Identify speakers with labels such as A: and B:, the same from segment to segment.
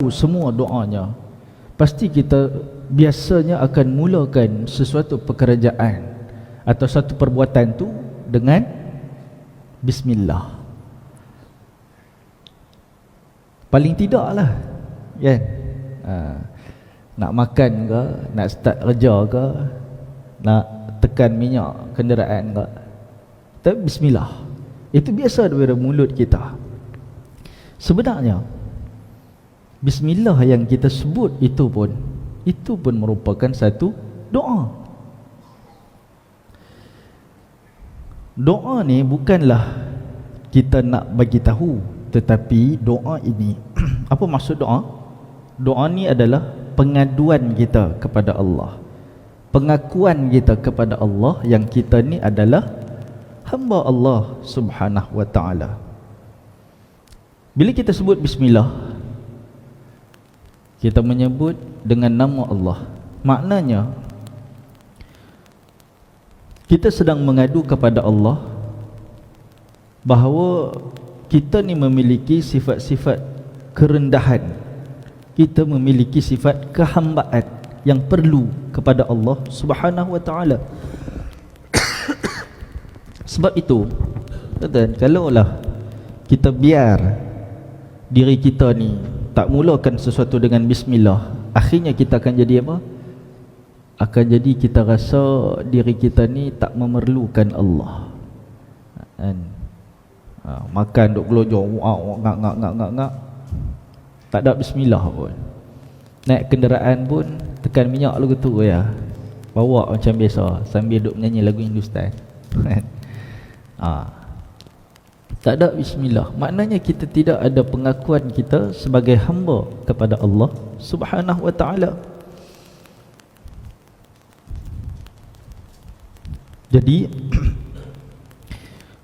A: tahu semua doanya, pasti kita biasanya akan mulakan sesuatu pekerjaan atau satu perbuatan tu dengan bismillah. Paling tidak lah, kan? Nak makan ke, nak start kerja ke, nak tekan minyak kenderaan ke, tapi bismillah. Itu biasa daripada mulut kita. Sebenarnya bismillah yang kita sebut itu pun merupakan satu doa. Doa ni bukanlah kita nak bagi tahu, tetapi doa ini apa maksud doa? Doa ni adalah pengaduan kita kepada Allah, pengakuan kita kepada Allah yang kita ni adalah hamba Allah Subhanahu wa ta'ala. Bila kita sebut bismillah, kita menyebut dengan nama Allah, maknanya kita sedang mengadu kepada Allah bahawa kita ni memiliki sifat-sifat kerendahan, kita memiliki sifat kehambaan yang perlu kepada Allah Subhanahu wa ta'ala. Sebab itu, kalaulah kita biar diri kita ni tak mulakan sesuatu dengan bismillah, akhirnya kita akan jadi apa? Akan jadi kita rasa diri kita ni tak memerlukan Allah, kan? Makan duk gelojor, ngak, tak ada bismillah pun. Naik kenderaan pun tekan minyak lagu tu ya, bawa macam biasa sambil duk menyanyi lagu Hindustan. Tak ada bismillah, maknanya kita tidak ada pengakuan kita sebagai hamba kepada Allah Subhanahu wa ta'ala. Jadi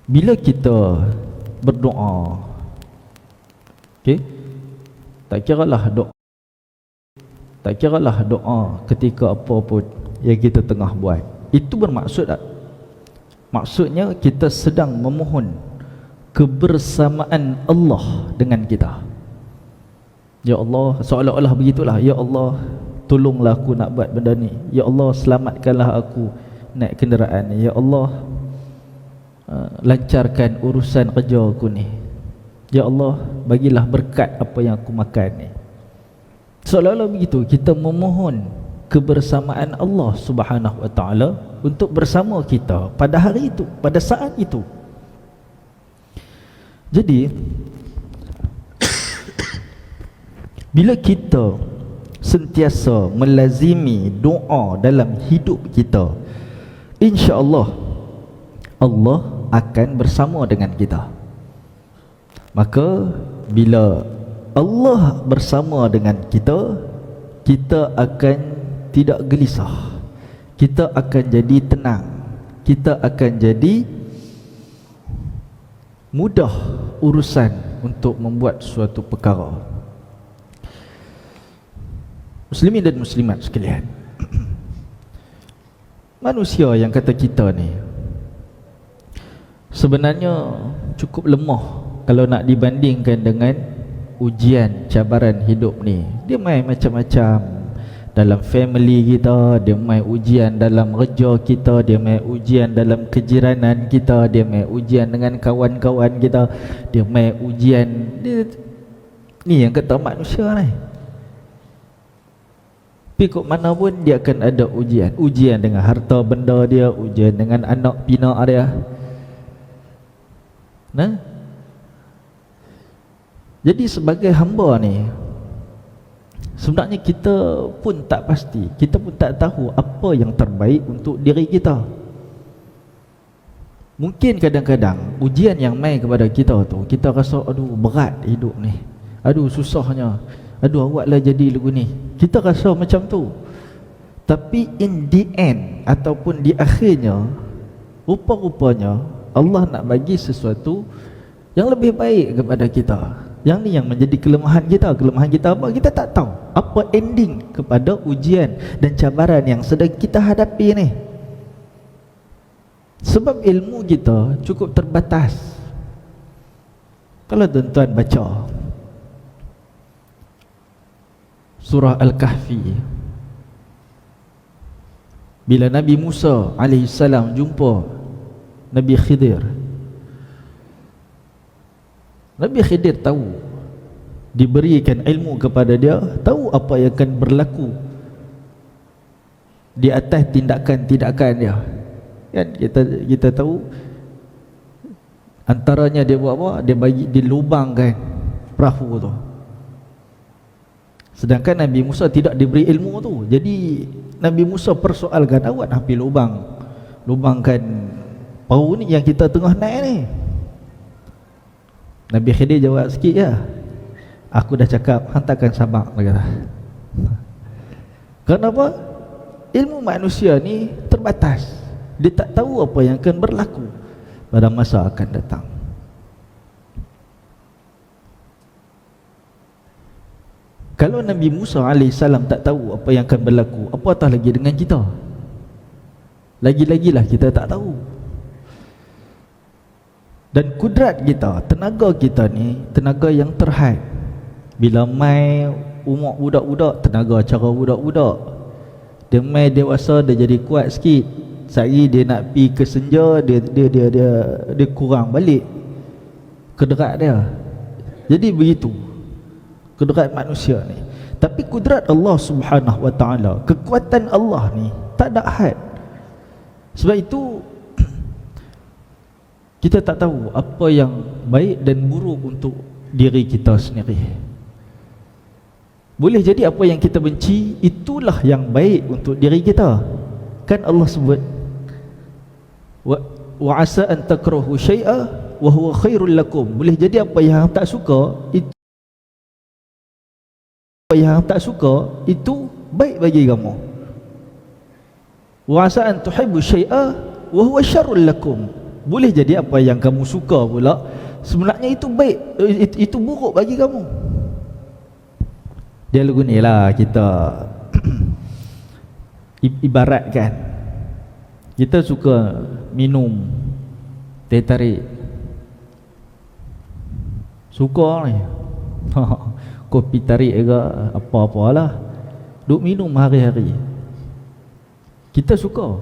A: bila kita berdoa, okey, tak kiralah doa ketika apa pun yang kita tengah buat, itu bermaksud tak? Maksudnya kita sedang memohon kebersamaan Allah dengan kita. Ya Allah, seolah-olah begitulah, ya Allah tolonglah aku nak buat benda ni, ya Allah selamatkanlah aku naik kenderaan ni, ya Allah lancarkan urusan kerja aku ni, ya Allah bagilah berkat apa yang aku makan ni. Seolah-olah begitu kita memohon kebersamaan Allah Subhanahu wa ta'ala untuk bersama kita pada hari itu, pada saat itu. Jadi bila kita sentiasa melazimi doa dalam hidup kita, insya-Allah Allah akan bersama dengan kita. Maka bila Allah bersama dengan kita, kita akan tidak gelisah, kita akan jadi tenang, kita akan jadi mudah urusan untuk membuat suatu perkara. Muslimin dan muslimat sekalian, manusia yang kata kita ni sebenarnya cukup lemah kalau nak dibandingkan dengan ujian cabaran hidup ni. Dia main macam-macam dalam family kita, dia main ujian dalam kerja kita, dia main ujian dalam kejiranan kita, dia main ujian dengan kawan-kawan kita, dia main ujian ni yang kata manusia ni. Tapi kok mana pun dia akan ada ujian. Ujian dengan harta benda dia, ujian dengan anak pinak dia. Nah, jadi sebagai hamba ni, sebenarnya kita pun tak pasti, kita pun tak tahu apa yang terbaik untuk diri kita. Mungkin kadang-kadang ujian yang main kepada kita tu, kita rasa aduh berat hidup ni, aduh susahnya, aduh awaklah jadi lagu ni. Kita rasa macam tu. Tapi in the end ataupun di akhirnya, rupa-rupanya Allah nak bagi sesuatu yang lebih baik kepada kita. Yang ni yang menjadi kelemahan kita. Kelemahan kita apa? Kita tak tahu apa ending kepada ujian dan cabaran yang sedang kita hadapi ni. Sebab ilmu kita cukup terbatas. Kalau tuan-tuan baca surah Al-Kahfi. Bila Nabi Musa alaihissalam jumpa Nabi Khidir, Nabi Khidir tahu, diberikan ilmu kepada dia, tahu apa yang akan berlaku di atas tindakan-tindakan dia. Kan kita tahu antaranya dia buat apa? Dia bagi dilubangkan perahu tu. Sedangkan Nabi Musa tidak diberi ilmu tu. Jadi Nabi Musa persoalkan, awak nak pergi lubangkan perahu ni yang kita tengah naik ni. Nabi Khidir jawab sikit ya, aku dah cakap hantarkan sabak, dia kata. Kenapa? Ilmu manusia ni terbatas. Dia tak tahu apa yang akan berlaku pada masa akan datang. Kalau Nabi Musa AS tak tahu apa yang akan berlaku, apatah lagi dengan kita. Lagi-lagilah kita tak tahu. Dan kudrat kita, tenaga kita ni tenaga yang terhad. Bila mai umur budak-budak, tenaga cara budak-budak. Dia mai dewasa, dia jadi kuat sikit. Sehari dia nak pi ke senja, dia kurang balik kudrat dia. Jadi begitu kudrat manusia ni. Tapi kudrat Allah Subhanahu wa taala, kekuatan Allah ni tak ada had. Sebab itu kita tak tahu apa yang baik dan buruk untuk diri kita sendiri. Boleh jadi apa yang kita benci itulah yang baik untuk diri kita. Kan Allah sebut wa asa an takrahu syai'a wa huwa khairul lakum. Boleh jadi apa yang tak suka itu, apa yang tak suka itu baik bagi kamu. Wa asa an tuhibbu syai'a wa huwa syarrul lakum. Boleh jadi apa yang kamu suka pula sebenarnya itu baik, itu buruk bagi kamu. Dia lagu ni lah kita ibaratkan, kita suka minum teh tarik, suka ni kopi tarik ke apa-apalah, duk minum hari-hari. Kita suka,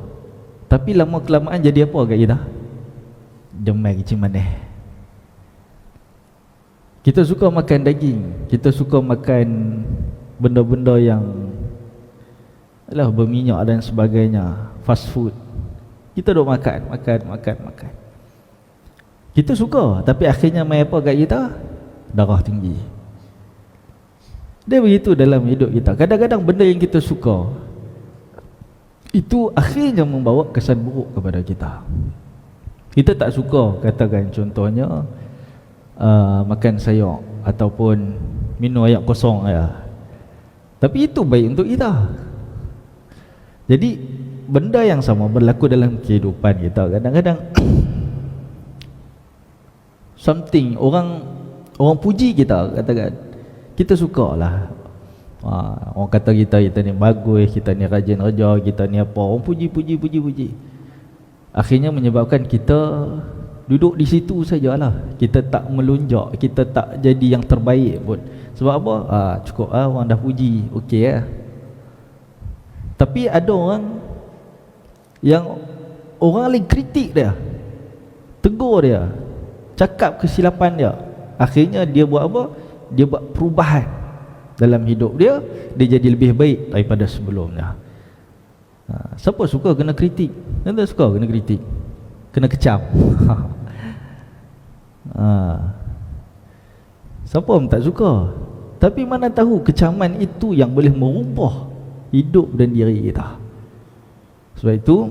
A: tapi lama kelamaan jadi apa kat kita? Demai kecil manis. Kita suka makan daging, kita suka makan benda-benda yang berminyak dan sebagainya, fast food. Kita duk makan. Kita suka, tapi akhirnya mai apa kat kita? Darah tinggi. Dia begitu dalam hidup kita. Kadang-kadang benda yang kita suka itu akhirnya membawa kesan buruk kepada kita. Kita tak suka, katakan contohnya makan sayur ataupun minum air kosong ya. Tapi itu baik untuk kita. Jadi benda yang sama berlaku dalam kehidupan kita. Kadang-kadang something, orang puji kita, katakan kita sukalah. Orang kata kita ni bagus, kita ni rajin kerja, kita ni apa, orang puji. Akhirnya menyebabkan kita duduk di situ sajalah. Kita tak melonjak, kita tak jadi yang terbaik pun. Sebab apa? Cukup orang dah puji, okey lah. Tapi ada orang yang orang lain kritik dia, tegur dia, cakap kesilapan dia. Akhirnya dia buat apa? Dia buat perubahan dalam hidup dia, dia jadi lebih baik daripada sebelumnya. Siapa suka kena kritik? Siapa suka kena kritik? Kena kecam. Siapa pun tak suka. Tapi mana tahu kecaman itu yang boleh merubah hidup dan diri kita. Sebab itu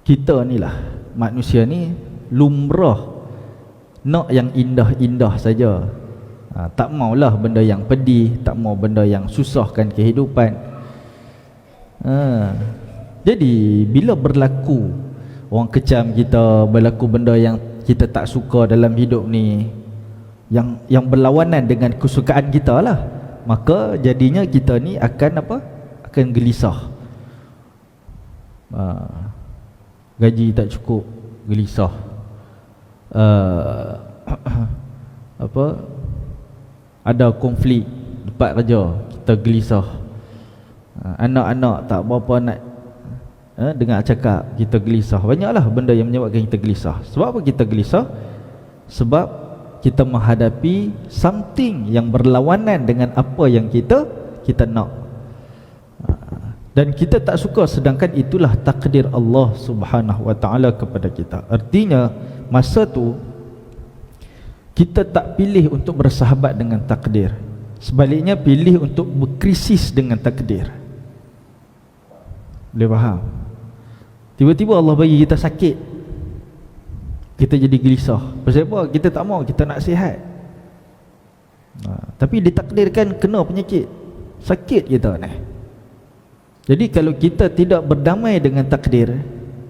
A: kita ni lah, manusia ni lumrah nak yang indah-indah saja. Tak maulah benda yang pedih, tak mau benda yang susahkan kehidupan. Jadi bila berlaku orang kecam kita, berlaku benda yang kita tak suka dalam hidup ni, yang berlawanan dengan kesukaan kita lah, maka jadinya kita ni akan apa? Akan gelisah. Gaji tak cukup, gelisah. ada konflik tempat kerja, kita gelisah. Anak-anak tak berapa nak dengar cakap, kita gelisah. Banyaklah benda yang menyebabkan kita gelisah. Sebab apa kita gelisah? Sebab kita menghadapi something yang berlawanan dengan apa yang kita nak. Dan kita tak suka, sedangkan itulah takdir Allah Subhanahu wa taala kepada kita. Artinya masa tu kita tak pilih untuk bersahabat dengan takdir. Sebaliknya pilih untuk berkrisis dengan takdir. Boleh faham? Tiba-tiba Allah bagi kita sakit, kita jadi gelisah. Pasal apa? Kita tak mau, kita nak sihat. Tapi ditakdirkan kena penyakit, sakit kita ni. Jadi kalau kita tidak berdamai dengan takdir,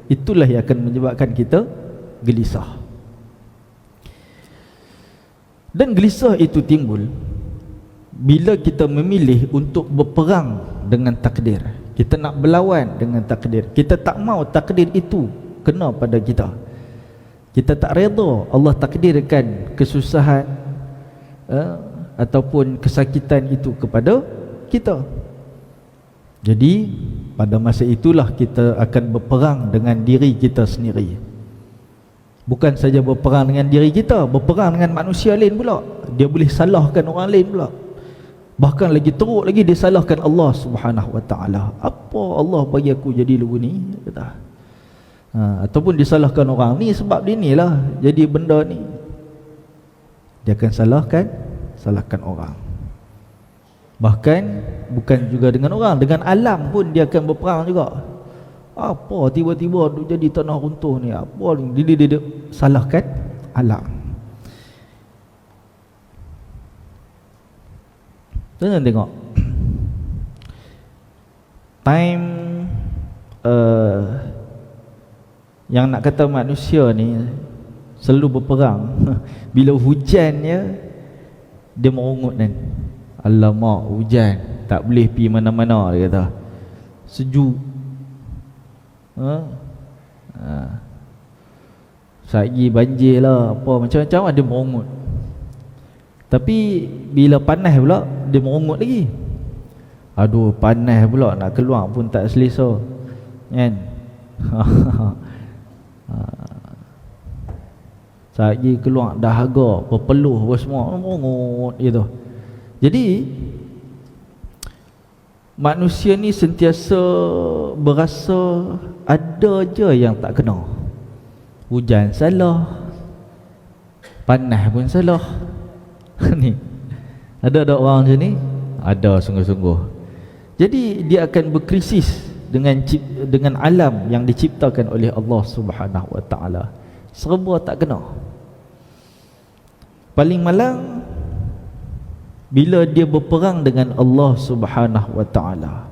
A: itulah yang akan menyebabkan kita gelisah. Dan gelisah itu timbul bila kita memilih untuk berperang dengan takdir. Kita nak berlawan dengan takdir. Kita tak mau takdir itu kena pada kita. Kita tak redha Allah takdirkan kesusahan ataupun kesakitan itu kepada kita. Jadi pada masa itulah kita akan berperang dengan diri kita sendiri. Bukan saja berperang dengan diri kita, berperang dengan manusia lain pula. Dia boleh salahkan orang lain pula. Bahkan lagi teruk lagi, dia salahkan Allah Subhanahu wa taala. Apa Allah bagi aku jadi lagu ni? Kata. Ataupun disalahkan orang ni sebab dia ni lah jadi benda ni. Dia akan salahkan orang. Bahkan bukan juga dengan orang, dengan alam pun dia akan berperang juga. Apa tiba-tiba jadi tanah runtuh ni? Apa ni? Dia salahkan alam. Tuan-tuan tengok time yang nak kata manusia ni selalu berperang. Bila hujannya dia merungut kan. Alamak, hujan, tak boleh pergi mana-mana, dia kata. Sejuk. Sagi banjir lah, apa macam-macam ada merungut. Tapi bila panas pula dia merungut lagi. Aduh, panas pula, nak keluar pun tak selesa, kan? Sagi keluar dahaga, berpeluh apa semua, merungut gitu. Jadi manusia ni sentiasa berasa ada je yang tak kena. Hujan salah, panas pun salah. Ni ada orang macam ni? Ada sungguh-sungguh. Jadi dia akan berkrisis dengan alam yang diciptakan oleh Allah Subhanahu wa taala. Serba tak kena. Paling malang bila dia berperang dengan Allah Subhanahu wa taala.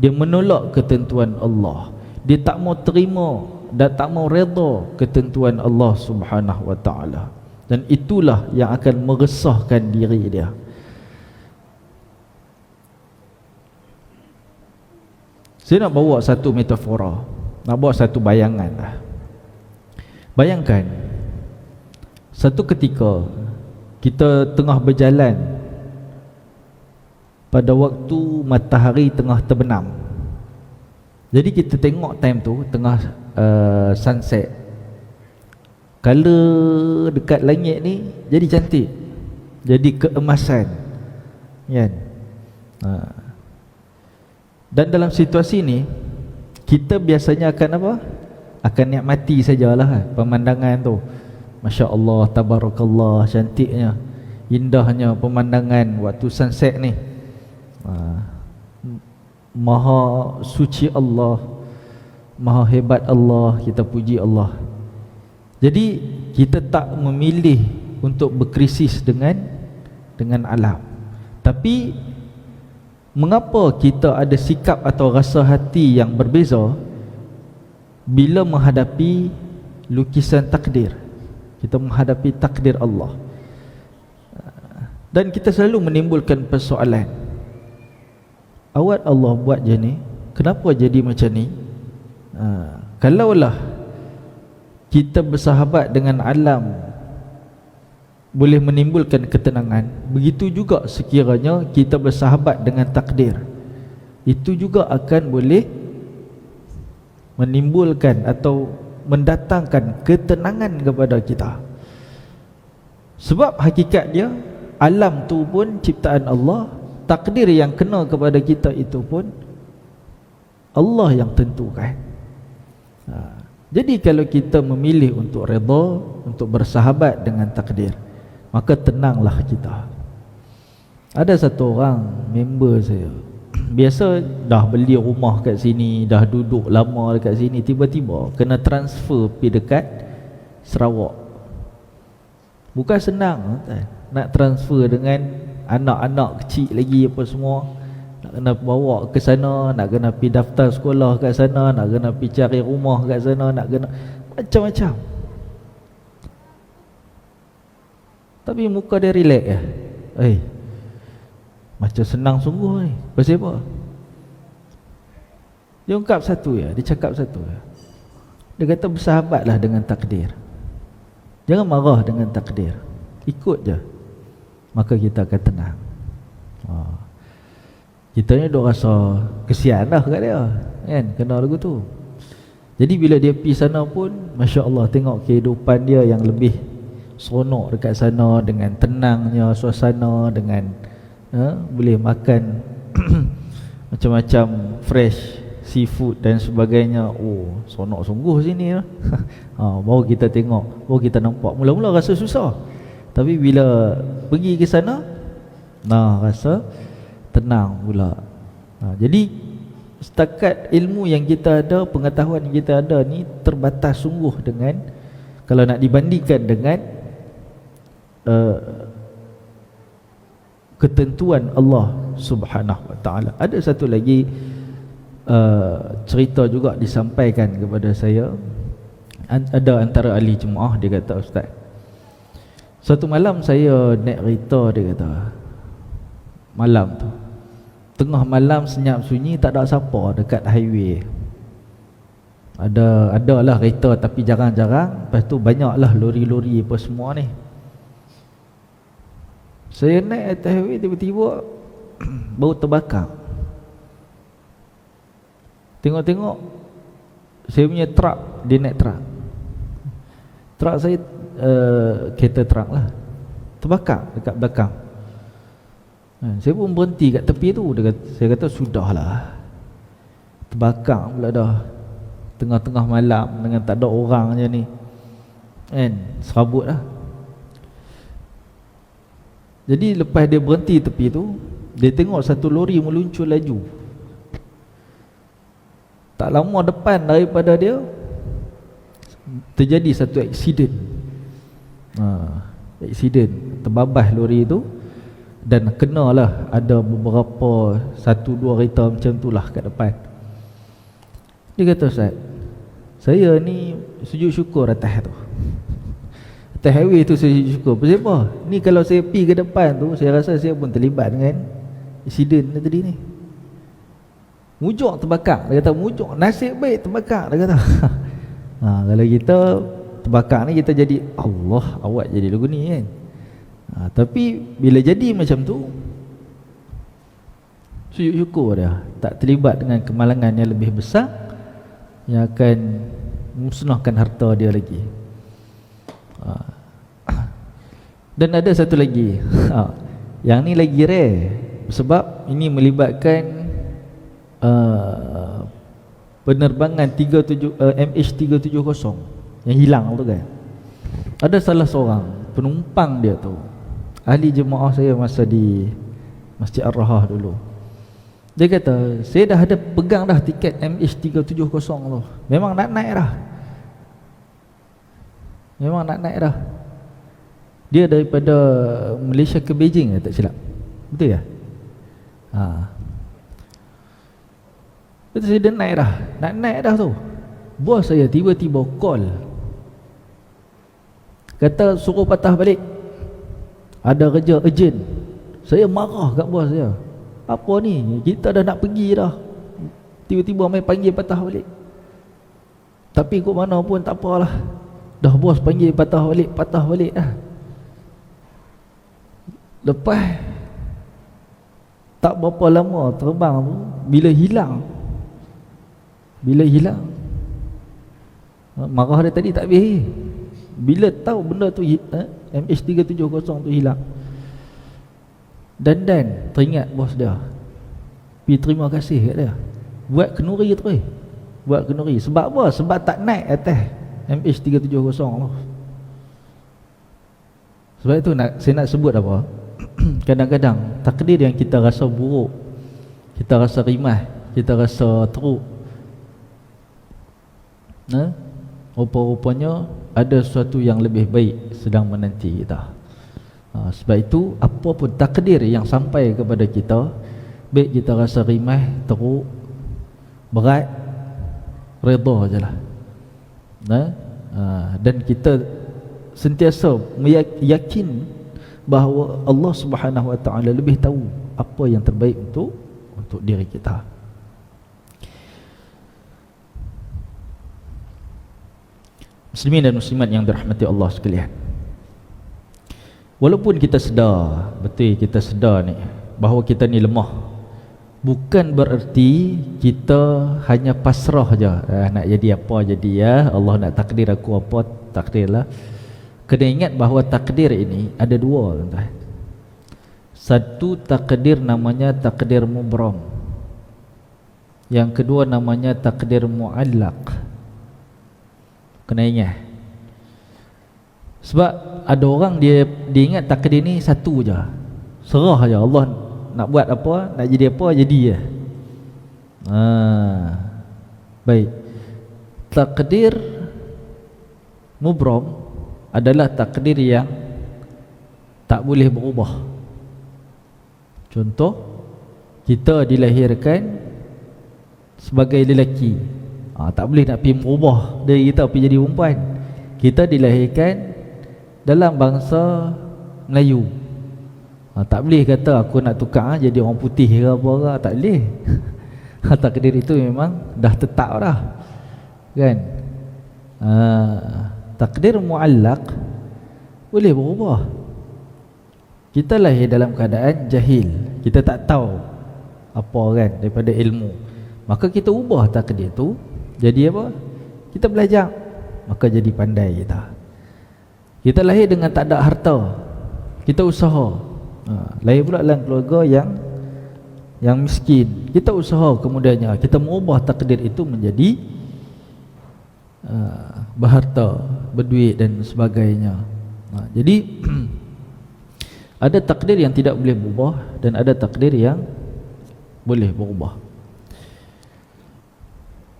A: Dia menolak ketentuan Allah. Dia tak mau terima dan tak mau redha ketentuan Allah Subhanahu wa taala. Dan itulah yang akan meresahkan diri dia. Saya nak bawa satu metafora, nak bawa satu bayangan lah. Bayangkan satu ketika kita tengah berjalan pada waktu matahari tengah terbenam. Jadi kita tengok time tu tengah sunset. Color dekat langit ni jadi cantik, jadi keemasan, kan? Dan dalam situasi ni kita biasanya akan apa? Akan nikmati sajalah pemandangan tu. Masya Allah, tabarakallah, cantiknya, indahnya pemandangan waktu sunset ni. Maha suci Allah, maha hebat Allah, kita puji Allah. Jadi kita tak memilih untuk berkrisis dengan alam. Tapi mengapa kita ada sikap atau rasa hati yang berbeza bila menghadapi lukisan takdir? Kita menghadapi takdir Allah. Dan kita selalu menimbulkan persoalan. Awak Allah buat je ni, kenapa jadi macam ni? Kalaulah kita bersahabat dengan alam boleh menimbulkan ketenangan. Begitu juga sekiranya kita bersahabat dengan takdir, itu juga akan boleh menimbulkan atau mendatangkan ketenangan kepada kita. Sebab hakikat dia, alam tu pun ciptaan Allah, takdir yang kena kepada kita itu pun Allah yang tentukan. Jadi kalau kita memilih untuk redha, untuk bersahabat dengan takdir, maka tenanglah kita. Ada satu orang member saya, biasa dah beli rumah kat sini, dah duduk lama dekat sini, tiba-tiba kena transfer pergi dekat Sarawak. Bukan senang nak transfer dengan anak-anak kecil lagi apa semua. Nak kena bawa ke sana, nak kena pergi daftar sekolah kat sana, nak kena pergi cari rumah kat sana, nak kena macam-macam. Tapi muka dia relax ya. Macam senang sungguh ni. Pasal apa? Dia ungkap satu ya, dia cakap satu ya. Dia kata bersahabatlah dengan takdir. Jangan marah dengan takdir. Ikut je, maka kita akan tenang. Kita ni dah rasa kesian dah kat dia, kan, kena lagu tu. Jadi bila dia pergi sana pun, Masya Allah, tengok kehidupan dia yang lebih seronok dekat sana, dengan tenangnya suasana, dengan boleh makan macam-macam fresh seafood dan sebagainya. Oh, seronok sungguh sini lah. Baru kita tengok, baru kita nampak. Mula-mula rasa susah, tapi bila pergi ke sana, rasa tenang pula. Jadi setakat ilmu yang kita ada, pengetahuan yang kita ada ni terbatas sungguh dengan, kalau nak dibandingkan dengan ketentuan Allah Subhanahu wa ta'ala. Ada satu lagi cerita juga disampaikan kepada saya. Ada antara ahli jemaah, dia kata, Ustaz, satu malam saya naik kereta, dia kata, malam tu, tengah malam senyap sunyi, tak ada siapa dekat highway. Adalah kereta tapi jarang-jarang. Lepas tu banyaklah lori-lori apa semua ni. Saya naik atas highway, tiba-tiba bau terbakar. Tengok-tengok, saya punya truck, dia naik truck. Truck saya kereta truck lah, terbakar dekat belakang. Saya pun berhenti kat tepi tu. Saya kata sudahlah, terbakar pula dah, tengah-tengah malam dengan tak ada orang je ni, kan, serabut lah. Jadi lepas dia berhenti tepi tu, dia tengok satu lori meluncur laju. Tak lama depan daripada dia terjadi satu aksiden. Aksiden, terbabas lori tu, dan kenalah ada beberapa, 1-2 kereta macam tu lah kat depan. Dia kata, Ustaz, saya ni sujud syukur atas tu, atas highway tu saya sujud syukur. Pasal apa? Ni kalau saya pergi ke depan tu, saya rasa saya pun terlibat dengan insiden tadi ni. Mujuk terbakar. Dia kata mujuk, nasib baik terbakar, dia kata. Kalau kita terbakar ni, kita jadi Allah, awak jadi lagu ni, kan. Tapi bila jadi macam tu, sujud syukur dia, tak terlibat dengan kemalangan yang lebih besar yang akan musnahkan harta dia lagi. Dan ada satu lagi, yang ni lagi rare, sebab ini melibatkan penerbangan MH370 yang hilang tu kan. Ada salah seorang penumpang dia tu, ahli jemaah saya masa di Masjid Ar-Rahah dulu. Dia kata, saya dah ada pegang dah tiket MH370 tu, memang nak naik dah, memang nak naik dah. Dia daripada Malaysia ke Beijing, tak silap, betul ya? Betul, saya dah naik dah, nak naik dah tu, bos saya tiba-tiba call, kata suruh patah balik, ada kerja urgent. Saya marah kat bos saya, apa ni, kita dah nak pergi dah, tiba-tiba main panggil patah balik. Tapi kok mana pun tak apalah, dah bos panggil patah balik dah. Lepas tak berapa lama terbang tu, bila hilang marah dia tadi tak habis. Bila tahu benda tu MH370 tu hilang, dan teringat bos dia, pergi terima kasih kat dia, buat kenuri terus, buat kenuri. Sebab apa? Sebab tak naik atas MH370 tu. Sebab itu saya nak sebut apa, kadang-kadang takdir yang kita rasa buruk, kita rasa rimah, kita rasa teruk, rupa-rupanya ada sesuatu yang lebih baik sedang menanti kita. Sebab itu apa pun takdir yang sampai kepada kita, baik kita rasa rimah, teruk, berat, redha je lah. Dan kita sentiasa yakin bahawa Allah Subhanahu Wa Taala lebih tahu apa yang terbaik untuk diri kita. Muslimin dan muslimat yang dirahmati Allah sekalian, walaupun kita sedar, betul kita sedar ni bahawa kita ni lemah, bukan bererti kita hanya pasrah je, nak jadi apa jadi ya, Allah nak takdir aku apa, takdirlah. Kena ingat bahawa takdir ini ada dua, tuan-tuan. Satu takdir namanya takdir mubram, yang kedua namanya takdir muallaq. Kena ingat. Sebab ada orang dia ingat takdir ni satu je, serah je, Allah nak buat apa, nak jadi apa, jadi je. Baik. Takdir mubram adalah takdir yang tak boleh berubah. Contoh, kita dilahirkan sebagai lelaki, tak boleh nak pergi merubah dari kita pergi jadi perempuan. Kita dilahirkan dalam bangsa Melayu, tak boleh kata aku nak tukar jadi orang putih ke apa, tak boleh. Takdir itu memang dah tetap dah, kan? Takdir muallaq boleh berubah. Kita lahir dalam keadaan jahil, kita tak tahu apa kan daripada ilmu, maka kita ubah takdir itu jadi apa? Kita belajar, maka jadi pandai kita. Kita lahir dengan tak ada harta, kita usaha. Lahir pula dalam keluarga yang miskin, kita usaha, kemudiannya kita mengubah takdir itu menjadi berharta, berduit dan sebagainya. Jadi ada takdir yang tidak boleh berubah dan ada takdir yang boleh berubah.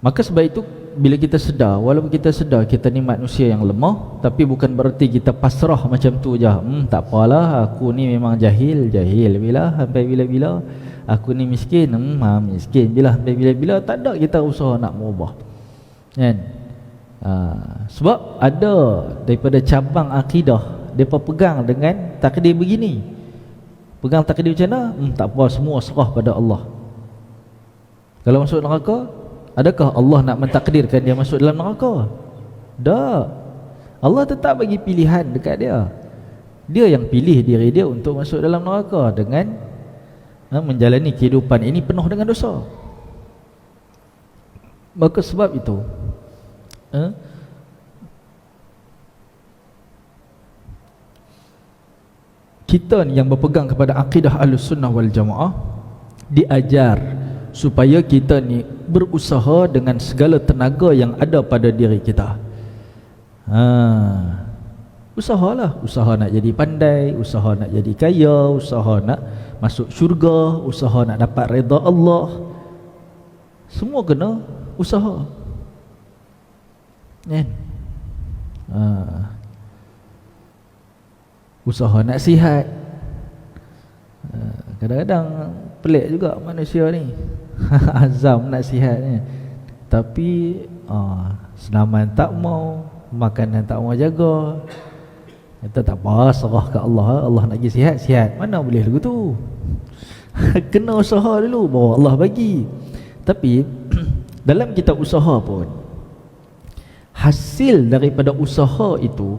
A: Maka sebab itu bila kita sedar, walaupun kita sedar kita ni manusia yang lemah, tapi bukan berarti kita pasrah macam tu je. Tak apalah, aku ni memang jahil bila sampai bila-bila, aku ni miskin, miskin bila sampai bila-bila, tak ada kita usaha nak mengubah, kan? Sebab ada daripada cabang akidah mereka pegang dengan takdir begini. Pegang takdir macam mana? Tak apa, semua serah pada Allah. Kalau masuk neraka, adakah Allah nak mentakdirkan dia masuk dalam neraka? Tak. Allah tetap bagi pilihan dekat dia. Dia yang pilih diri dia untuk masuk dalam neraka dengan menjalani kehidupan ini penuh dengan dosa. Maka sebab itu kita ni yang berpegang kepada akidah Ahlussunnah wal Jamaah diajar supaya kita ni berusaha dengan segala tenaga yang ada pada diri kita. Usahalah, usaha nak jadi pandai, usaha nak jadi kaya, usaha nak masuk syurga, usaha nak dapat redha Allah. Semua kena usaha, kan? Usaha nak sihat. Kadang-kadang pelik juga manusia ni. Azam nak sihat ni, tapi senaman tak mau, makanan tak mau jaga. Kata tak apa, serah ke Allah. Allah nak bagi sihat, sihat. Mana boleh lagu tu? Kena usaha dulu baru Allah bagi. Tapi dalam kita usaha pun, hasil daripada usaha itu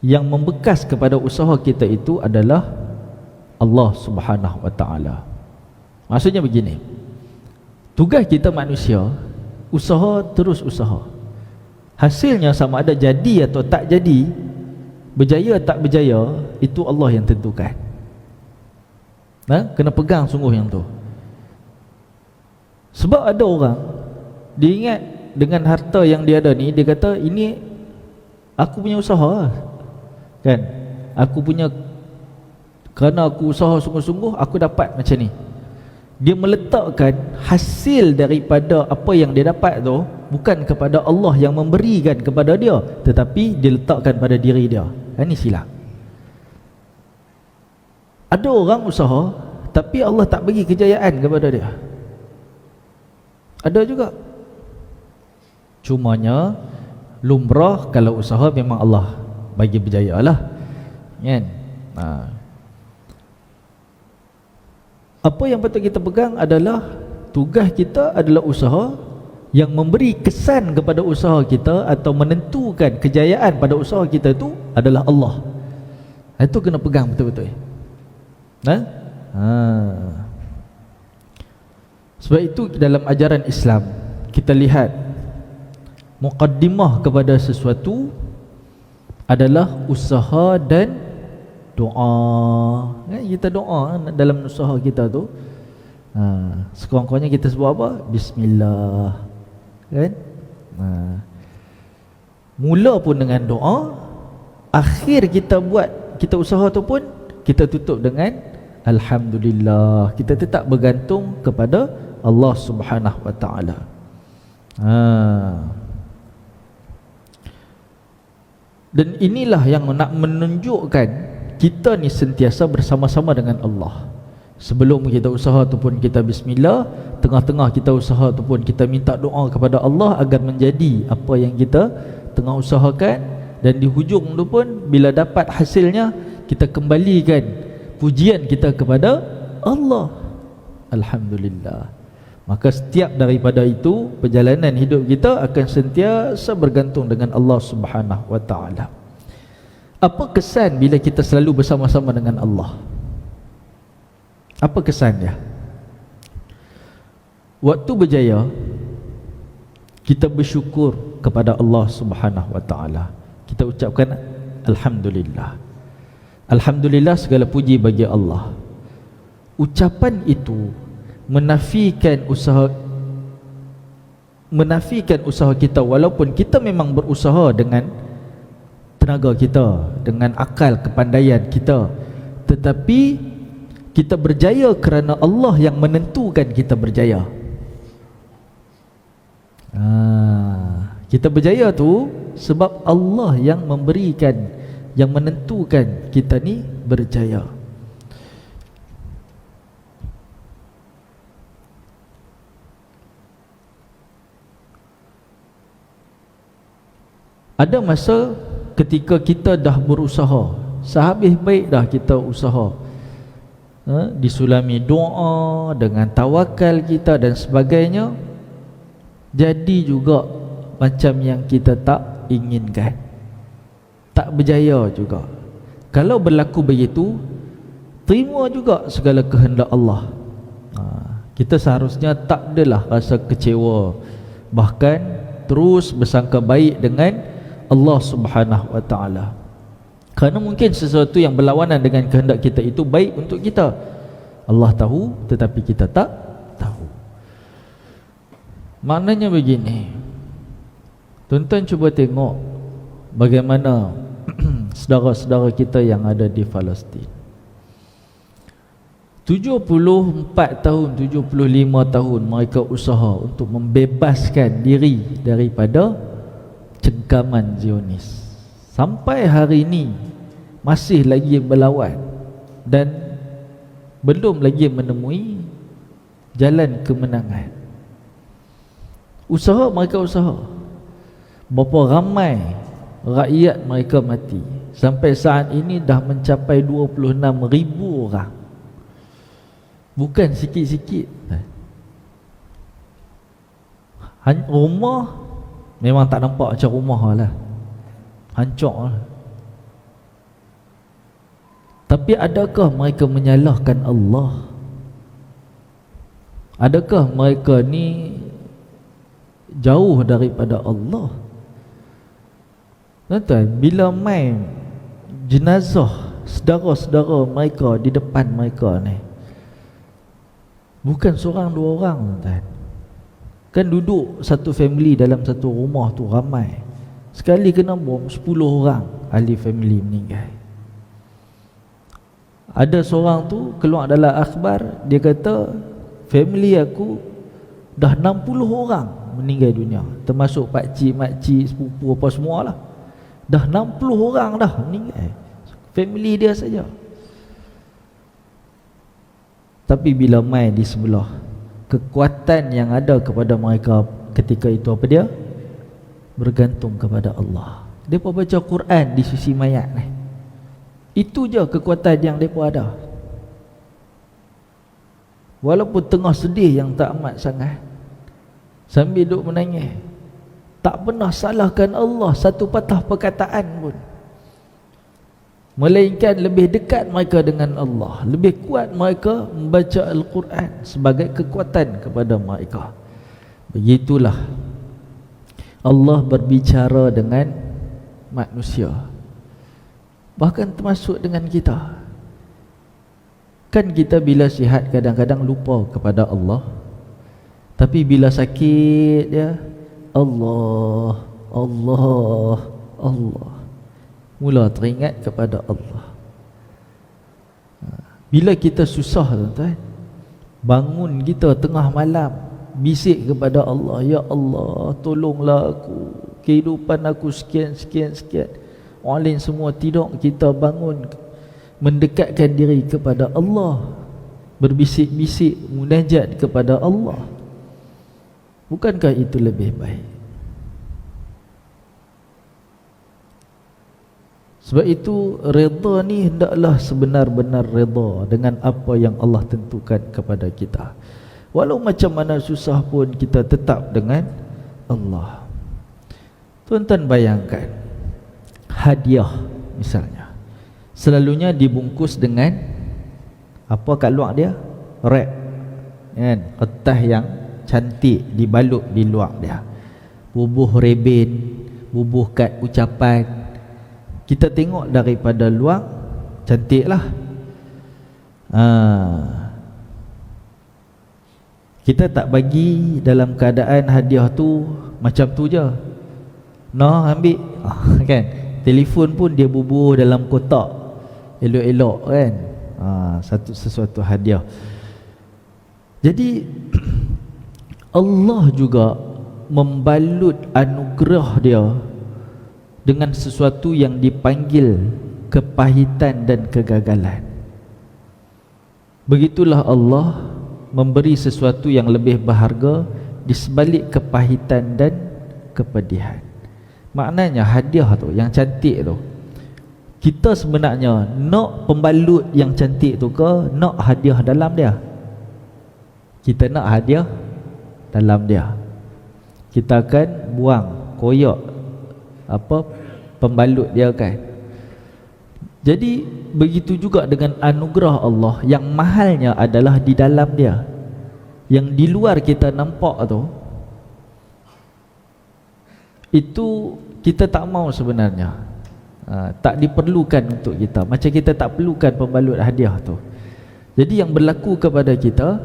A: Yang membekas kepada usaha kita itu adalah Allah Subhanahu wa taala. Maksudnya begini, tugas kita manusia, usaha terus usaha. Hasilnya sama ada jadi atau tak jadi, berjaya tak berjaya, itu Allah yang tentukan. Kena pegang sungguh yang tu. Sebab ada orang, dia ingat dengan harta yang dia ada ni, dia kata ini aku punya usaha kan, aku punya, kerana aku usaha sungguh-sungguh aku dapat macam ni. Dia meletakkan hasil daripada apa yang dia dapat tu bukan kepada Allah yang memberikan kepada dia, tetapi diletakkan pada diri dia. Ini silap. Ada orang usaha tapi Allah tak bagi kejayaan kepada dia. Ada juga. Cumanya lumrah kalau usaha memang Allah bagi berjaya lah, kan? Apa yang patut kita pegang adalah tugas kita adalah usaha. Yang memberi kesan kepada usaha kita atau menentukan kejayaan pada usaha kita itu adalah Allah. Itu kena pegang betul-betul. Sebab itu dalam ajaran Islam kita lihat muqaddimah kepada sesuatu adalah usaha dan doa. Kita doa dalam usaha kita tu, sekurang-kurangnya kita sebut apa? Bismillah, kan? Mula pun dengan doa, akhir kita buat kita usaha tu pun kita tutup dengan Alhamdulillah. Kita tetap bergantung kepada Allah Subhanahu wa taala. Dan inilah yang nak menunjukkan kita ni sentiasa bersama-sama dengan Allah. Sebelum kita usaha tu pun kita bismillah, tengah-tengah kita usaha tu pun kita minta doa kepada Allah agar menjadi apa yang kita tengah usahakan, dan di hujung tu pun bila dapat hasilnya kita kembalikan pujian kita kepada Allah. Alhamdulillah. Maka setiap daripada itu perjalanan hidup kita akan sentiasa bergantung dengan Allah Subhanahu wa taala. Apa kesan bila kita selalu bersama-sama dengan Allah? Apa kesan dia? Waktu berjaya, kita bersyukur kepada Allah Subhanahu wa taala. Kita ucapkan Alhamdulillah. Alhamdulillah, segala puji bagi Allah. Ucapan itu menafikan usaha kita, walaupun kita memang berusaha dengan tenaga kita, dengan akal kepandaian kita, tetapi kita berjaya kerana Allah yang menentukan kita berjaya. Kita berjaya tu sebab Allah yang memberikan, yang menentukan kita ni berjaya. Ada masa ketika kita dah berusaha, sehabis baik dah kita usaha, disulami doa dengan tawakal kita dan sebagainya, jadi juga macam yang kita tak inginkan, tak berjaya juga. Kalau berlaku begitu, terima juga segala kehendak Allah. Kita seharusnya tak adalah rasa kecewa, bahkan terus bersangka baik dengan Allah Subhanahu wa taala. Kerana mungkin sesuatu yang berlawanan dengan kehendak kita itu baik untuk kita. Allah tahu, tetapi kita tak tahu. Maknanya begini, tuan-tuan cuba tengok bagaimana saudara-saudara kita yang ada di Palestin. 74 tahun, 75 tahun mereka usaha untuk membebaskan diri daripada cengkaman Zionis. Sampai hari ini masih lagi berlawan dan belum lagi menemui jalan kemenangan. Usaha mereka usaha. Berapa ramai rakyat mereka mati. Sampai saat ini dah mencapai 26,000 orang. Bukan sikit-sikit. Rumah memang tak nampak macam rumah lah, hancur lah. Tapi adakah mereka menyalahkan Allah? Adakah mereka ni jauh daripada Allah? Tuan-tuan, bila main jenazah saudara-saudara mereka di depan mereka ni, bukan seorang dua orang, tuan. Kan duduk satu family dalam satu rumah tu ramai. Sekali kena bom 10 orang ahli family meninggal. Ada seorang tu keluar dalam akhbar, dia kata family aku dah 60 orang meninggal dunia, termasuk pakcik, makcik, sepupu apa semualah. Dah 60 orang dah meninggal, family dia saja. Tapi bila mai di sebelah, kekuatan yang ada kepada mereka ketika itu apa dia? Bergantung kepada Allah. Mereka baca Quran di sisi mayat ni. Itu je kekuatan yang mereka ada. Walaupun tengah sedih yang tak amat sangat, sambil duduk menangis, tak pernah salahkan Allah satu patah perkataan pun. Melainkan lebih dekat mereka dengan Allah, lebih kuat mereka membaca Al-Quran sebagai kekuatan kepada mereka. Begitulah Allah berbicara dengan manusia, bahkan termasuk dengan kita. Kan kita bila sihat kadang-kadang lupa kepada Allah, tapi bila sakit dia Allah, Allah, Allah, mula teringat kepada Allah. Bila kita susah, tuan-tuan, bangun kita tengah malam, bisik kepada Allah, ya Allah, tolonglah aku, kehidupan aku sekian. Orang lain semua tidur, kita bangun mendekatkan diri kepada Allah, berbisik-bisik, munajat kepada Allah. Bukankah itu lebih baik? Sebab itu redha ni hendaklah sebenar-benar redha dengan apa yang Allah tentukan kepada kita. Walau macam mana susah pun kita tetap dengan Allah. Tuan-tuan bayangkan, hadiah misalnya selalunya dibungkus dengan apa kat luar dia? Wrap, kan? Kertas yang cantik dibalut di luar dia, bubuh rebin, bubuh kad ucapan. Kita tengok daripada luar cantiklah. Kita tak bagi dalam keadaan hadiah tu macam tu je, noh ambil, kan? Telefon pun dia bubuh dalam kotak elok-elok, kan? Sesuatu hadiah. Jadi Allah juga membalut anugerah dia dengan sesuatu yang dipanggil kepahitan dan kegagalan. Begitulah Allah memberi sesuatu yang lebih berharga di sebalik kepahitan dan kepedihan. Maknanya hadiah tu yang cantik tu, kita sebenarnya nak pembalut yang cantik tu ke nak hadiah dalam dia? Kita nak hadiah dalam dia. Kita akan buang, koyak apa pembalut dia, kan? Jadi begitu juga dengan anugerah Allah yang mahalnya adalah di dalam dia. Yang di luar kita nampak tu, itu kita tak mau sebenarnya, tak diperlukan untuk kita. Macam kita tak perlukan pembalut hadiah tu. Jadi yang berlaku kepada kita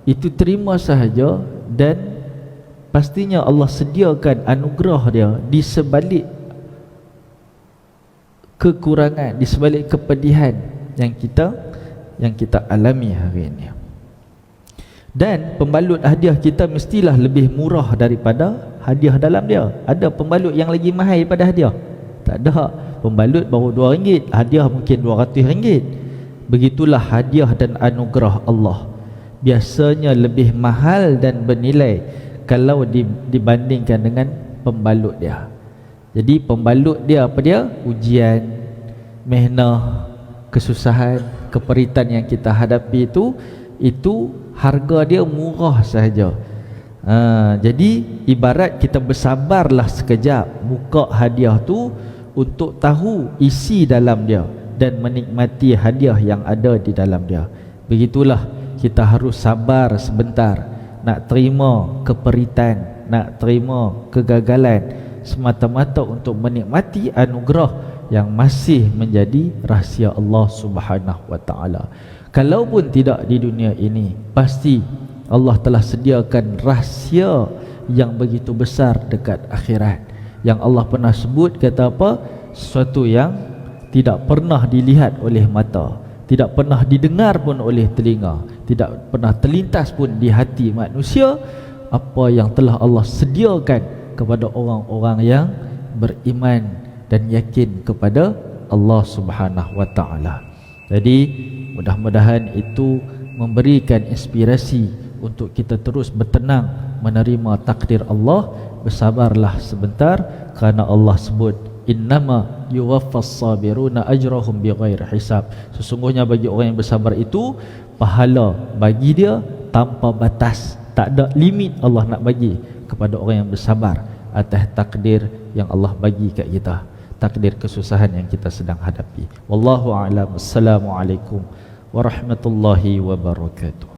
A: itu terima sahaja, dan pastinya Allah sediakan anugerah dia di sebalik kekurangan, di sebalik kepedihan yang kita alami hari ini. Dan pembalut hadiah kita mestilah lebih murah daripada hadiah dalam dia. Ada pembalut yang lagi mahal daripada hadiah? Tak ada. Pembalut baru RM2, hadiah mungkin RM200. Begitulah hadiah dan anugerah Allah, biasanya lebih mahal dan bernilai kalau dibandingkan dengan pembalut dia. Jadi pembalut dia apa dia? Ujian, mihnah, kesusahan, keperitan yang kita hadapi itu harga dia murah sahaja. Jadi ibarat kita bersabarlah sekejap buka hadiah tu untuk tahu isi dalam dia. dan menikmati hadiah yang ada di dalam dia. Begitulah kita harus sabar sebentar nak terima keperitan, nak terima kegagalan, semata-mata untuk menikmati anugerah yang masih menjadi rahsia Allah Subhanahu wa taala. Kalaupun tidak di dunia ini, pasti Allah telah sediakan rahsia yang begitu besar dekat akhirat. Yang Allah pernah sebut, kata apa? Sesuatu yang tidak pernah dilihat oleh mata, tidak pernah didengar pun oleh telinga, tidak pernah terlintas pun di hati manusia, apa yang telah Allah sediakan kepada orang-orang yang beriman dan yakin kepada Allah Subhanahu wa taala. Jadi mudah-mudahan itu memberikan inspirasi untuk kita terus bertenang menerima takdir Allah. Bersabarlah sebentar, kerana Allah sebut innama yuwaffas sabiruna ajrahum bighairi hisab. Sesungguhnya bagi orang yang bersabar itu pahala bagi dia tanpa batas, tak ada limit Allah nak bagi kepada orang yang bersabar atas takdir yang Allah bagi kat kita, takdir kesusahan yang kita sedang hadapi. Wallahu a'lam. Assalamualaikum warahmatullahi wabarakatuh.